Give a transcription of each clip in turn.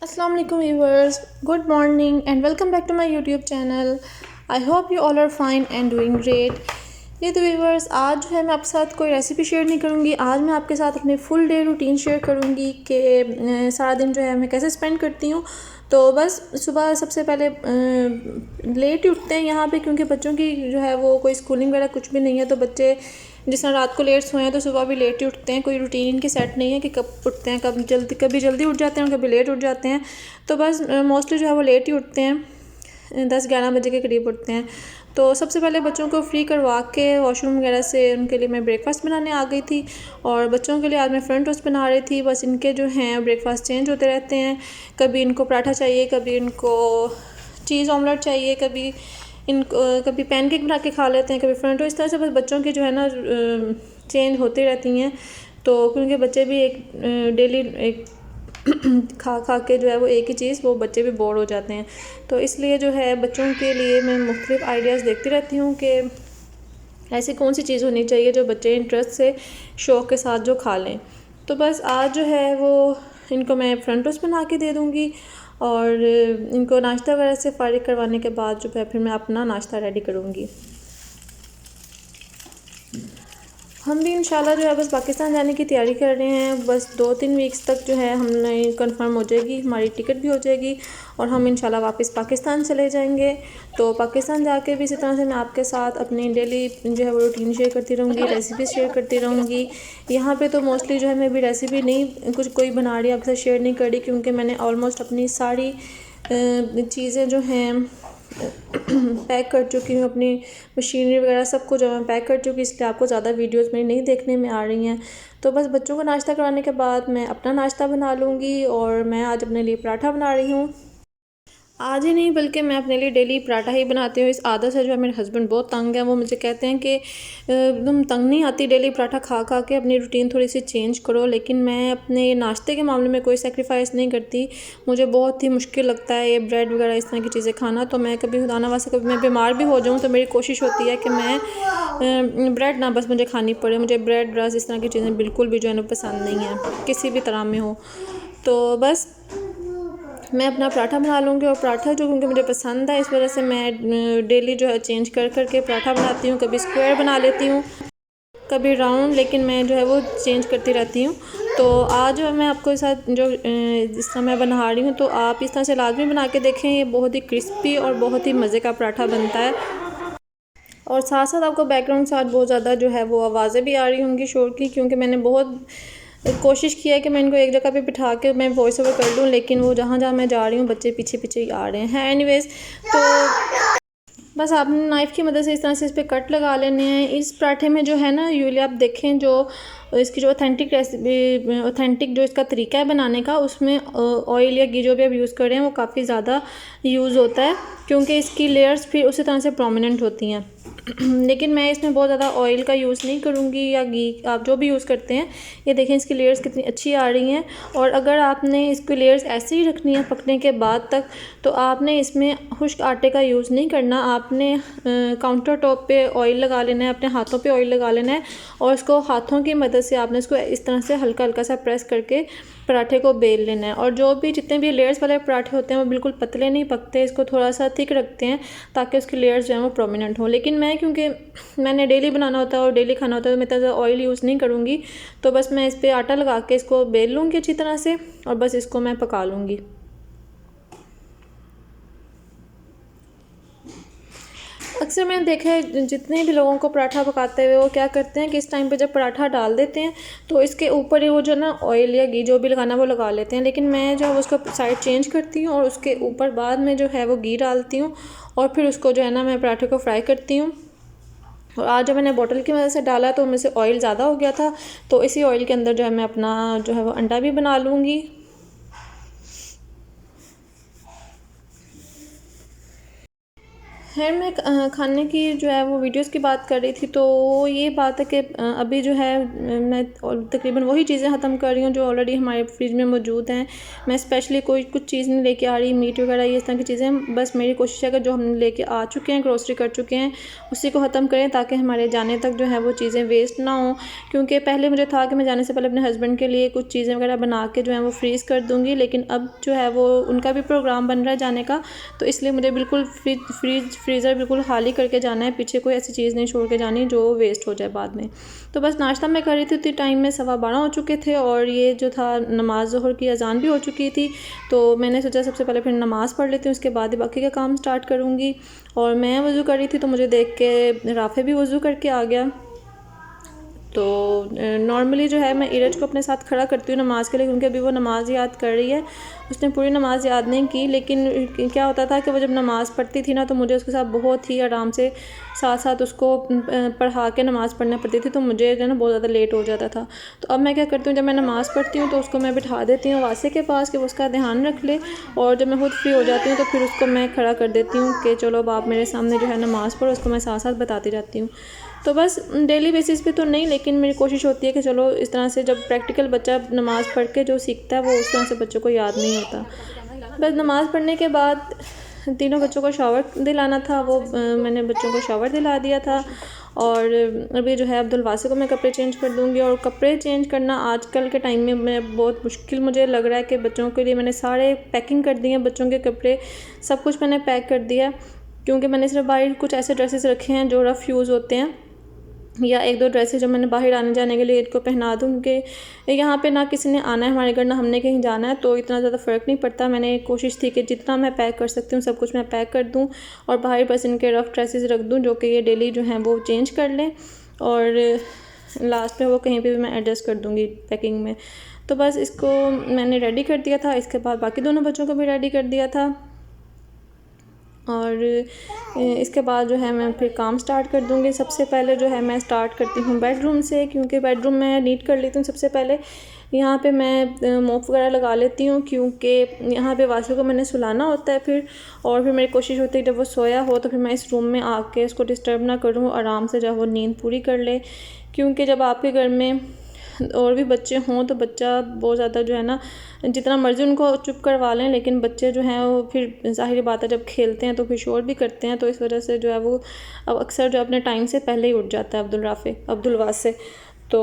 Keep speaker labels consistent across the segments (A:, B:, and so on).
A: Assalamu alaikum viewers, good morning and welcome back to my YouTube channel. I hope you all are fine and doing great. ये तो viewers आज जो है मैं आपके साथ कोई रेसिपी शेयर नहीं करूँगी। आज मैं आपके साथ अपने फुल डे रूटीन शेयर करूँगी कि सारा दिन जो है मैं कैसे स्पेंड करती हूँ। तो बस सुबह सबसे पहले लेट ही उठते हैं यहाँ पे, क्योंकि बच्चों की जो है वो कोई स्कूलिंग वगैरह कुछ भी नहीं है। तो बच्चे जिस तरह रात को लेट सोए हैं तो सुबह भी लेट ही उठते हैं। कोई रूटीन इनकी सेट नहीं है कि कब उठते हैं, कभी जल्दी उठ जाते हैं और कभी लेट उठ जाते हैं। तो बस मोस्टली जो है वो लेट ही उठते हैं, 10-11 बजे के करीब उठते हैं। तो सबसे पहले बच्चों को फ्री करवा के वॉशरूम वगैरह से उनके लिए मैं ब्रेकफ़ास्ट बनाने आ गई थी। और बच्चों के लिए आज मैं फ्रंट टोस्ट बना रही थी। बस इनके जो हैं ब्रेकफ़ास्ट चेंज होते रहते हैं, कभी इनको पराठा चाहिए, कभी इनको चीज़ ऑमलेट चाहिए, कभी पैनकेक बना के खा लेते हैं, कभी फ्रंट टोस्ट। इस तरह से बस बच्चों की जो है ना चेंज होती रहती हैं। तो क्योंकि बच्चे भी एक डेली एक खा खा के जो है वो एक ही चीज़, वो बच्चे भी बोर हो जाते हैं। तो इसलिए जो है बच्चों के लिए मैं मुख्तलिफ आइडियाज़ देखती रहती हूँ कि ऐसी कौन सी चीज़ होनी चाहिए जो बच्चे इंटरेस्ट से शौक़ के साथ जो खा लें। तो बस आज जो है वो इनको मैं फ्रंट टोस्ट बना के दे दूँगी और इनको नाश्ता वगैरह से फ़ारिग करवाने के बाद जो है फिर मैं अपना नाश्ता रेडी करूँगी। हम भी इंशाल्लाह जो है बस पाकिस्तान जाने की तैयारी कर रहे हैं। बस 2-3 वीक्स तक जो है हमने कंफर्म हो जाएगी, हमारी टिकट भी हो जाएगी और हम इंशाल्लाह वापस पाकिस्तान चले जाएंगे। तो पाकिस्तान जाके भी इसी तरह से मैं आपके साथ अपनी डेली जो है वो रूटीन शेयर करती रहूँगी, रेसिपी शेयर करती रहूँगी। यहाँ पे तो मोस्टली जो है मैं भी रेसिपी नहीं कुछ कोई बना रही आपके साथ शेयर नहीं कर रही, क्योंकि मैंने ऑलमोस्ट अपनी सारी चीज़ें जो हैं पैक कर चुकी हूँ। अपनी मशीनरी वगैरह सब कुछ जो मैं पैक कर चुकी, इसलिए आपको ज़्यादा वीडियोस मेरी नहीं देखने में आ रही हैं। तो बस बच्चों को नाश्ता कराने के बाद मैं अपना नाश्ता बना लूँगी और मैं आज अपने लिए पराठा बना रही हूँ। आज ही नहीं बल्कि मैं अपने लिए डेली पराठा ही बनाती हूँ। इस आदत से जो है मेरे हस्बैंड बहुत तंग है। वो मुझे कहते हैं कि तुम तंग नहीं आती डेली पराठा खा खा के, अपनी रूटीन थोड़ी सी चेंज करो। लेकिन मैं अपने नाश्ते के मामले में कोई सेक्रीफाइस नहीं करती। मुझे बहुत ही मुश्किल लगता है ये ब्रेड वगैरह इस तरह की चीज़ें खाना। तो मैं कभी खुदा ना वास्ता कभी मैं बीमार भी हो जाऊँ तो मेरी कोशिश होती है कि मैं ब्रेड ना बस मुझे खानी पड़े। मुझे ब्रेड रस इस तरह की चीज़ें बिल्कुल भी जो है ना पसंद नहीं है, किसी भी तरह में हो। तो बस मैं अपना पराठा बना लूँगी और पराठा जो क्योंकि मुझे पसंद है इस वजह से मैं डेली जो है चेंज कर कर के पराठा बनाती हूँ। कभी स्क्वायर बना लेती हूँ, कभी राउंड, लेकिन मैं जो है वो चेंज करती रहती हूँ। तो आज जो मैं आपको साथ जो जिस तरह मैं बना रही हूँ तो आप इस तरह से लाजमी बना के देखें। ये बहुत ही क्रिस्पी और बहुत ही मज़े का पराठा बनता है। और साथ साथ आपको बैकग्राउंड साथ बहुत ज़्यादा जो है वो आवाज़ें भी आ रही होंगी शोर की, क्योंकि मैंने बहुत कोशिश की है कि मैं इनको एक जगह पे बिठा के मैं वॉइस ओवर कर लूँ, लेकिन वो जहाँ जहाँ मैं जा रही हूँ बच्चे पीछे पीछे ही आ रहे हैं। एनीवेज़, तो बस आपने नाइफ़ की मदद से इस तरह से इस पर कट लगा लेने हैं। इस पराठे में जो है ना यूजुअली आप देखें जो इसकी जो ऑथेंटिक रेसिपी, ऑथेंटिक जो इसका तरीका है बनाने का, उसमें ऑयल या घी जो भी आप यूज़ कर रहे हैं वो काफ़ी ज़्यादा यूज़ होता है, क्योंकि इसकी लेयर्स फिर उसी तरह से प्रोमिनेंट होती हैं। लेकिन मैं इसमें बहुत ज़्यादा ऑयल का यूज़ नहीं करूँगी या घी, आप जो भी यूज़ करते हैं। ये देखें इसकी लेयर्स कितनी अच्छी आ रही हैं। और अगर आपने इसकी लेयर्स ऐसे ही रखनी है पकने के बाद तक, तो आपने इसमें खुश्क आटे का यूज़ नहीं करना। आपने काउंटर टॉप पे ऑयल लगा लेना है, अपने हाथों पे ऑयल लगा लेना है और इसको हाथों की मदद से आपने इसको इस तरह से हल्का हल्का सा प्रेस करके पराठे को बेल लेना है। और जो भी जितने भी लेयर्स वाले पराठे होते हैं वो बिल्कुल पतले नहीं पकते, इसको थोड़ा सा थिक रखते हैं ताकि उसकी लेयर्स जो हैं वो प्रोमिनेंट हो। लेकिन मैं क्योंकि मैंने डेली बनाना होता है और डेली खाना होता है तो मैं ज़्यादा ऑयल यूज़ नहीं करूँगी। तो बस मैं इस पर आटा लगा के इसको बेल लूँगी अच्छी तरह से और बस इसको मैं पका लूँगी। अक्सर मैंने देखा है जितने भी लोगों को पराठा पकाते हुए वो क्या करते हैं कि इस टाइम पे जब पराठा डाल देते हैं तो इसके ऊपर ही वो जो ना ऑयल या घी जो भी लगाना वो लगा लेते हैं। लेकिन मैं जो है उसको साइड चेंज करती हूँ और उसके ऊपर बाद में जो है वो घी डालती हूँ और फिर उसको जो है ना मैं पराठे को फ्राई करती हूँ। और आज जब मैंने बोतल की वजह से डाला तो उनमें से ऑयल ज़्यादा हो गया था, तो इसी ऑयल के अंदर जो है मैं अपना जो है वो अंडा भी बना लूँगी। खैर मैं खाने की जो है वो वीडियोस की बात कर रही थी, तो ये बात है कि अभी जो है मैं तकरीबन वही चीज़ें ख़त्म कर रही हूँ जो ऑलरेडी हमारे फ्रिज में मौजूद हैं। मैं स्पेशली कोई कुछ चीज़ नहीं लेके आ रही, मीट वगैरह ये इस तरह की चीज़ें। बस मेरी कोशिश है कि जो हम लेके आ चुके हैं, ग्रोसरी कर चुके हैं, उसी को ख़त्म करें ताकि हमारे जाने तक जो है वो चीज़ें वेस्ट ना हों। क्योंकि पहले मुझे था कि मैं जाने से पहले अपने हस्बैंड के लिए कुछ चीज़ें वगैरह बना के जो है वो फ्रीज़ कर दूँगी, लेकिन अब जो है वो उनका भी प्रोग्राम बन रहा है जाने का, तो इसलिए मुझे बिल्कुल फ्रीज़र बिल्कुल खाली करके जाना है। पीछे कोई ऐसी चीज़ नहीं छोड़ के जानी जो वेस्ट हो जाए बाद में। तो बस नाश्ता मैं कर रही थी, उतनी टाइम में 12:15 हो चुके थे और ये जो था नमाज ज़ोहर की अज़ान भी हो चुकी थी। तो मैंने सोचा सबसे पहले फिर नमाज़ पढ़ लेती हूँ, उसके बाद ही बाकी का काम स्टार्ट करूँगी। और मैं वज़ू कर रही थी तो मुझे देख के राफ़े भी वज़ू करके आ गया। तो नॉर्मली जो है मैं इरज को अपने साथ खड़ा करती हूँ नमाज़ के लिए, क्योंकि अभी वो नमाज़ याद कर रही है। उसने पूरी नमाज़ याद नहीं की, लेकिन क्या होता था कि वो जब नमाज़ पढ़ती थी ना, तो मुझे उसके साथ बहुत ही आराम से साथ साथ उसको पढ़ा के नमाज़ पढ़ना पड़ती थी, तो मुझे जो है ना बहुत ज़्यादा लेट हो जाता था। तो अब मैं क्या करती हूँ, जब मैं नमाज़ पढ़ती हूँ तो उसको मैं बिठा देती हूँ वासे के पास कि वो उसका ध्यान रख ले, और जब मैं खुद फ्री हो जाती हूँ तो फिर उसको मैं खड़ा कर देती हूँ कि चलो अब आप मेरे सामने जो है नमाज़ पढ़ो। उसको मैं साथ साथ बताती जाती हूँ। तो बस डेली बेसिस पे तो नहीं, लेकिन मेरी कोशिश होती है कि चलो इस तरह से जब प्रैक्टिकल बच्चा नमाज़ पढ़ के जो सीखता है वो उस तरह से बच्चों को याद नहीं होता। बस नमाज़ पढ़ने के बाद तीनों बच्चों को शावर दिलाना था, वो मैंने बच्चों को शावर दिला दिया था। और अभी जो है अब्दुल वासे को मैं कपड़े चेंज कर दूँगी। और कपड़े चेंज करना आजकल के टाइम में मैं बहुत मुश्किल मुझे लग रहा है कि बच्चों के लिए मैंने सारे पैकिंग कर दिए हैं, बच्चों के कपड़े सब कुछ मैंने पैक कर दिया, क्योंकि मैंने सिर्फ बाहर कुछ ऐसे ड्रेसेस रखे हैं जो रफ़ यूज़ होते हैं, या एक दो ड्रेसेस जो मैंने बाहर आने जाने के लिए इनको पहना दूँ, क्योंकि यहाँ पे ना किसी ने आना है हमारे घर, ना हमने कहीं जाना है, तो इतना ज़्यादा फ़र्क नहीं पड़ता। मैंने कोशिश थी कि जितना मैं पैक कर सकती हूँ सब कुछ मैं पैक कर दूँ, और बाहर बस इनके रफ़ ड्रेसेस रख दूँ जो कि ये डेली जो हैं वो चेंज कर लें, और लास्ट में वो कहीं पर भी मैं एडजस्ट कर दूँगी पैकिंग में। तो बस इसको मैंने रेडी कर दिया था। इसके बाद बाकी दोनों बच्चों को भी रेडी कर दिया था, और इसके बाद जो है मैं फिर काम स्टार्ट कर दूँगी। सबसे पहले जो है मैं स्टार्ट करती हूँ बेडरूम से, क्योंकि बेडरूम मैं नीट कर लेती हूँ सबसे पहले। यहाँ पे मैं मोप वगैरह लगा लेती हूँ, क्योंकि यहाँ पे वासु को मैंने सुलाना होता है फिर, और फिर मेरी कोशिश होती है जब वो सोया हो तो फिर मैं इस रूम में आके उसको डिस्टर्ब ना करूँ, आराम से जब वो नींद पूरी कर ले। क्योंकि जब आपके घर में और भी बच्चे हों तो बच्चा बहुत ज़्यादा जो है ना, जितना मर्ज़ी उनको चुप करवा लें, लेकिन बच्चे जो हैं वो फिर ज़ाहिर बात है जब खेलते हैं तो फिर शोर भी करते हैं। तो इस वजह से जो है वो अब अक्सर जो अपने टाइम से पहले ही उठ जाता है अब्दुल वासे। तो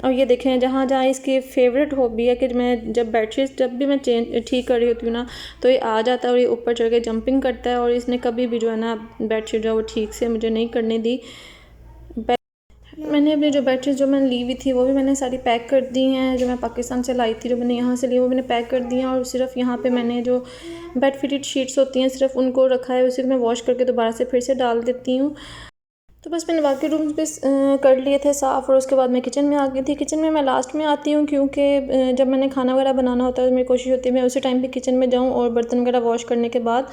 A: और ये देखें, जहाँ जहाँ इसकी फ़ेवरेट हॉबी है कि मैं जब बेडशीट जब भी मैं चेंज ठीक कर रही होती हूँ ना, तो ये आ जाता है और ये ऊपर चढ़ के जंपिंग करता है, और इसने कभी भी जो है ना बेडशीट जो है वो ठीक से मुझे नहीं करने दी। मैंने अपनी जो बेडशीट जो मैंने ली हुई थी वो भी मैंने सारी पैक कर दी हैं, जो मैं पाकिस्तान से लाई थी, जो मैंने यहाँ से ली वो मैंने पैक कर दी हैं। और सिर्फ यहाँ पे मैंने जो बेड फिटेड शीट्स होती हैं सिर्फ उनको रखा है, उसे मैं वॉश करके दोबारा से फिर से डाल देती हूँ। तो बस मैंने बाकी रूम्स भी कर लिए थे साफ़, और उसके बाद मैं किचन में आ गई थी। किचन में मैं लास्ट में आती हूँ, क्योंकि जब मैंने खाना वगैरह बनाना होता है तो मेरी कोशिश होती है मैं उसी टाइम पे किचन में जाऊँ, और बर्तन वगैरह वॉश करने के बाद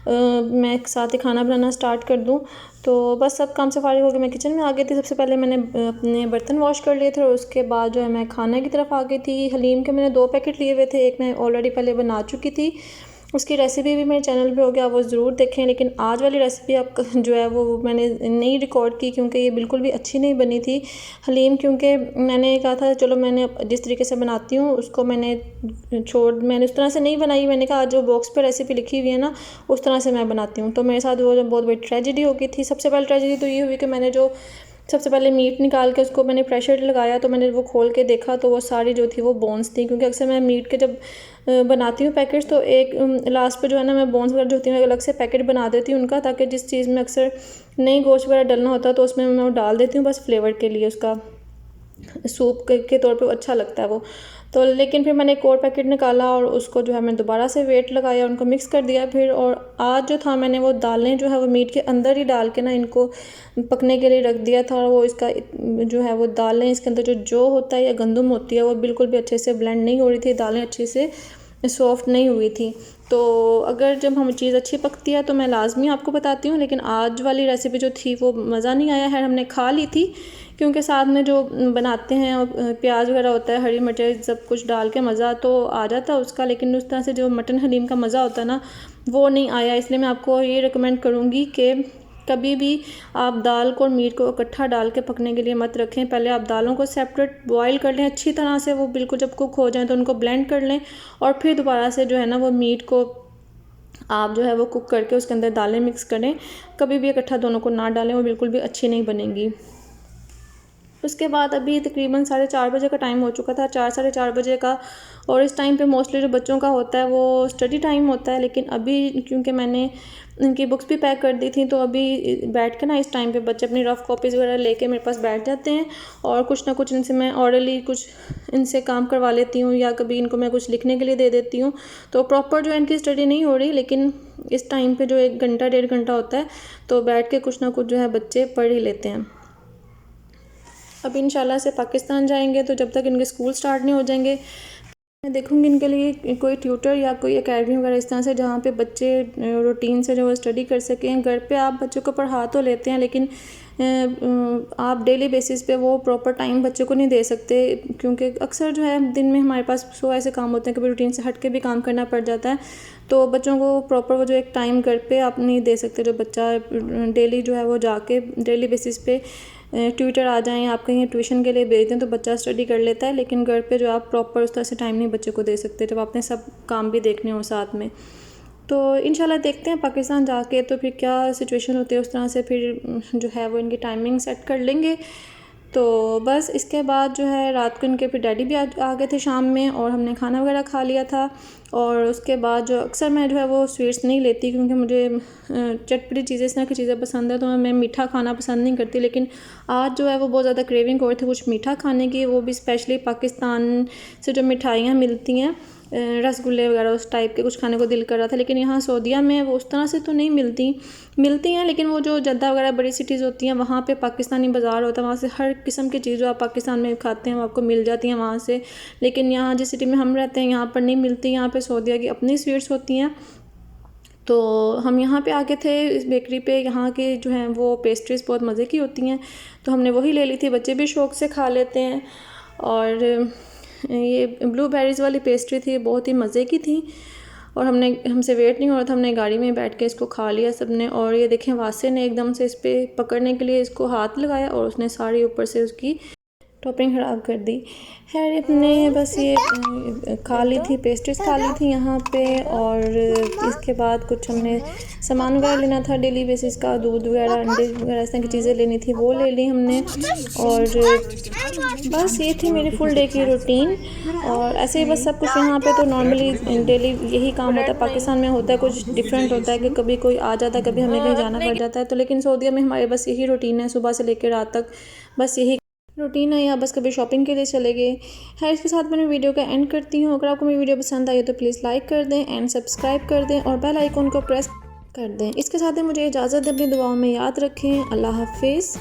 A: मैं साथ ही खाना बनाना स्टार्ट कर दूँ। तो बस सब काम से फारिग होकर मैं किचन में आ गई थी। सबसे पहले मैंने अपने बर्तन वॉश कर लिए थे, और उसके बाद जो है मैं खाने की तरफ आ गई थी। हलीम के मैंने 2 पैकेट लिए हुए थे, एक मैं ऑलरेडी पहले बना चुकी थी, उसकी रेसिपी भी मेरे चैनल पे हो गया, वो ज़रूर देखें। लेकिन आज वाली रेसिपी आप जो है वो मैंने नहीं रिकॉर्ड की, क्योंकि ये बिल्कुल भी अच्छी नहीं बनी थी हलीम। क्योंकि मैंने कहा था चलो मैंने जिस तरीके से बनाती हूँ उसको मैंने उस तरह से नहीं बनाई। मैंने कहा जो बॉक्स पे रेसिपी लिखी हुई है ना उस तरह से मैं बनाती हूँ। तो मेरे साथ वो जो बहुत बड़ी ट्रेजेडी हो गई थी। सबसे पहले ट्रेजेडी तो ये हुई कि मैंने जो सबसे पहले मीट निकाल के उसको मैंने प्रेशर लगाया, तो मैंने वो खोल के देखा तो वो सारी जो थी वो बोन्स थी। क्योंकि अक्सर मैं मीट के जब बनाती हूँ पैकेट्स तो एक लास्ट पे जो है ना मैं बोन्स वगैरह जो होती हैं अलग से पैकेट बना देती हूँ उनका, ताकि जिस चीज़ में अक्सर नहीं गोश्त वगैरह डलना होता तो उसमें मैं वो डाल देती हूँ बस फ्लेवर के लिए, उसका सूप के तौर पे अच्छा लगता है वो। तो लेकिन फिर मैंने एक और पैकेट निकाला और उसको जो है मैं दोबारा से वेट लगाया, उनको मिक्स कर दिया फिर। और आज जो था मैंने वो दालें जो है वो मीट के अंदर ही डाल के ना इनको पकने के लिए रख दिया था। और वो इसका जो है वो दालें इसके अंदर जो होता है या गंदम होती है वो बिल्कुल भी अच्छे से ब्लेंड नहीं हो रही थी, दालें अच्छे से सॉफ़्ट नहीं हुई थी। तो अगर जब हम चीज़ अच्छी पकती है तो मैं लाज़मी आपको बताती हूँ, लेकिन आज वाली रेसिपी जो थी वो मज़ा नहीं आया है। हमने खा ली थी क्योंकि साथ में जो बनाते हैं प्याज वगैरह होता है, हरी मिर्च सब कुछ डाल के मज़ा तो आ जाता है उसका, लेकिन उस तरह से जो मटन हलीम का मज़ा होता है ना वो नहीं आया। इसलिए मैं आपको ये रिकमेंड करूँगी कि कभी भी आप दाल को और मीट को इकट्ठा डाल के पकने के लिए मत रखें। पहले आप दालों को सेपरेट बॉईल कर लें अच्छी तरह से, वो बिल्कुल जब कुक हो जाए तो उनको ब्लेंड कर लें, और फिर दोबारा से जो है ना वो मीट को आप जो है वो कुक करके उसके अंदर दालें मिक्स करें। कभी भी इकट्ठा दोनों को ना डालें, वो बिल्कुल भी अच्छी नहीं बनेंगी। उसके बाद अभी तकरीबन 4:30 बजे का टाइम हो चुका था, 4 साढ़े 4 बजे का, और इस टाइम पे मोस्टली जो बच्चों का होता है वो स्टडी टाइम होता है। लेकिन अभी क्योंकि मैंने इनकी बुक्स भी पैक कर दी थी तो अभी बैठ के ना इस टाइम पे बच्चे अपनी रफ़ कॉपीज़ वगैरह लेके मेरे पास बैठ जाते हैं, और कुछ ना कुछ इनसे मैं ऑरली कुछ इनसे काम करवा लेती हूँ, या कभी इनको मैं कुछ लिखने के लिए दे देती हूँ। तो प्रॉपर जो है इनकी स्टडी नहीं हो रही, लेकिन इस टाइम पे जो 1 घंटा 1.5 घंटा होता है तो बैठ के कुछ ना कुछ जो है बच्चे पढ़ ही लेते हैं। अब इंशाल्लाह से पाकिस्तान जाएंगे तो जब तक इनके स्कूल स्टार्ट नहीं हो जाएंगे, मैं देखूँगी इनके लिए कोई ट्यूटर या कोई एकेडमी वगैरह इस तरह से जहाँ पे बच्चे रूटीन से जो है स्टडी कर सकें। घर पे आप बच्चों को पढ़ा तो लेते हैं, लेकिन आप डेली बेसिस पे वो प्रॉपर टाइम बच्चे को नहीं दे सकते, क्योंकि अक्सर जो है दिन में हमारे पास 100 ऐसे काम होते हैं, कभी रूटीन से हट के भी काम करना पड़ जाता है। तो बच्चों को प्रॉपर वो जो एक टाइम घर पे आप नहीं दे सकते, जो बच्चा डेली जो है वो जाके डेली बेसिस पे ट्यूटर आ जाएं, आप कहीं ट्यूशन के लिए भेज दें तो बच्चा स्टडी कर लेता है, लेकिन घर पे जो आप प्रॉपर उस तरह से टाइम नहीं बच्चे को दे सकते जब आपने सब काम भी देखने हो साथ में। तो इंशाल्लाह देखते हैं पाकिस्तान जाके तो फिर क्या सिचुएशन होती है, उस तरह से फिर जो है वो इनकी टाइमिंग सेट कर लेंगे। तो बस इसके बाद जो है रात को इनके फिर डैडी भी आ गए थे शाम में, और हमने खाना वगैरह खा लिया था। और उसके बाद जो अक्सर मैं जो है वो स्वीट्स नहीं लेती, क्योंकि मुझे चटपटी चीज़ें इस तरह की चीज़ें पसंद है, तो मैं मीठा खाना पसंद नहीं करती। लेकिन आज जो है वो बहुत ज़्यादा क्रेविंग हो रही थी कुछ मीठा खाने की, वो भी स्पेशली पाकिस्तान से जो मिठाइयाँ मिलती हैं रसगुल्ले वगैरह उस टाइप के कुछ खाने को दिल कर रहा था। लेकिन यहाँ सऊदीया में वो उस तरह से तो नहीं मिलती हैं, लेकिन वो जो जद्दा वगैरह बड़ी सिटीज़ होती हैं वहाँ पे पाकिस्तानी बाज़ार होता है, वहाँ से हर किस्म की चीज़ जो आप पाकिस्तान में खाते हैं वो आपको मिल जाती हैं वहाँ से। लेकिन यहाँ जिस सिटी में हम रहते हैं यहाँ पर नहीं मिलती, यहाँ पर सऊदीया की अपनी स्वीट्स होती हैं। तो हम यहाँ पे आके थे इस बेकरी पे, यहाँ के जो हैं वो पेस्ट्रीज़ बहुत मज़े की होती हैं, तो हमने वही ले ली थी। बच्चे भी शौक़ से खा लेते हैं। और ये ब्लूबेरीज़ वाली पेस्ट्री थी, बहुत ही मज़े की थी, और हमसे वेट नहीं हो रहा था, हमने गाड़ी में बैठ के इसको खा लिया सबने। और ये देखें वासे ने एकदम से इस पर पकड़ने के लिए इसको हाथ लगाया और उसने सारी ऊपर से उसकी टॉपिंग ख़राब कर दी। खैर हमने बस ये खा ली थी, पेस्ट्रीज खा ली थी यहाँ पे। और इसके बाद कुछ हमने सामान वगैरह लेना था डेली बेसिस का, दूध वगैरह अंडे वगैरह इस तरह की चीज़ें लेनी थी, वो ले ली हमने। और बस ये थी मेरी फुल डे की रूटीन। और ऐसे ही बस सब कुछ यहाँ पे तो नॉर्मली डेली यही काम होता है। पाकिस्तान में होता है कुछ डिफरेंट होता है कि कभी कोई आ जाता है, कभी हमें कहीं जाना पड़ जाता है। तो लेकिन सऊदीया में हमारे बस यही रूटीन है, सुबह से लेकर रात तक बस यही रूटीन है, या बस कभी शॉपिंग के लिए चले गए। है इसके साथ मैंने वीडियो का एंड करती हूँ। अगर आपको मेरी वीडियो पसंद आई तो प्लीज़ लाइक कर दें एंड सब्सक्राइब कर दें और बेल आइकन को प्रेस कर दें। इसके साथ ही मुझे इजाज़त दें, अपनी दुआओं में याद रखें। अल्लाह हाफिज़।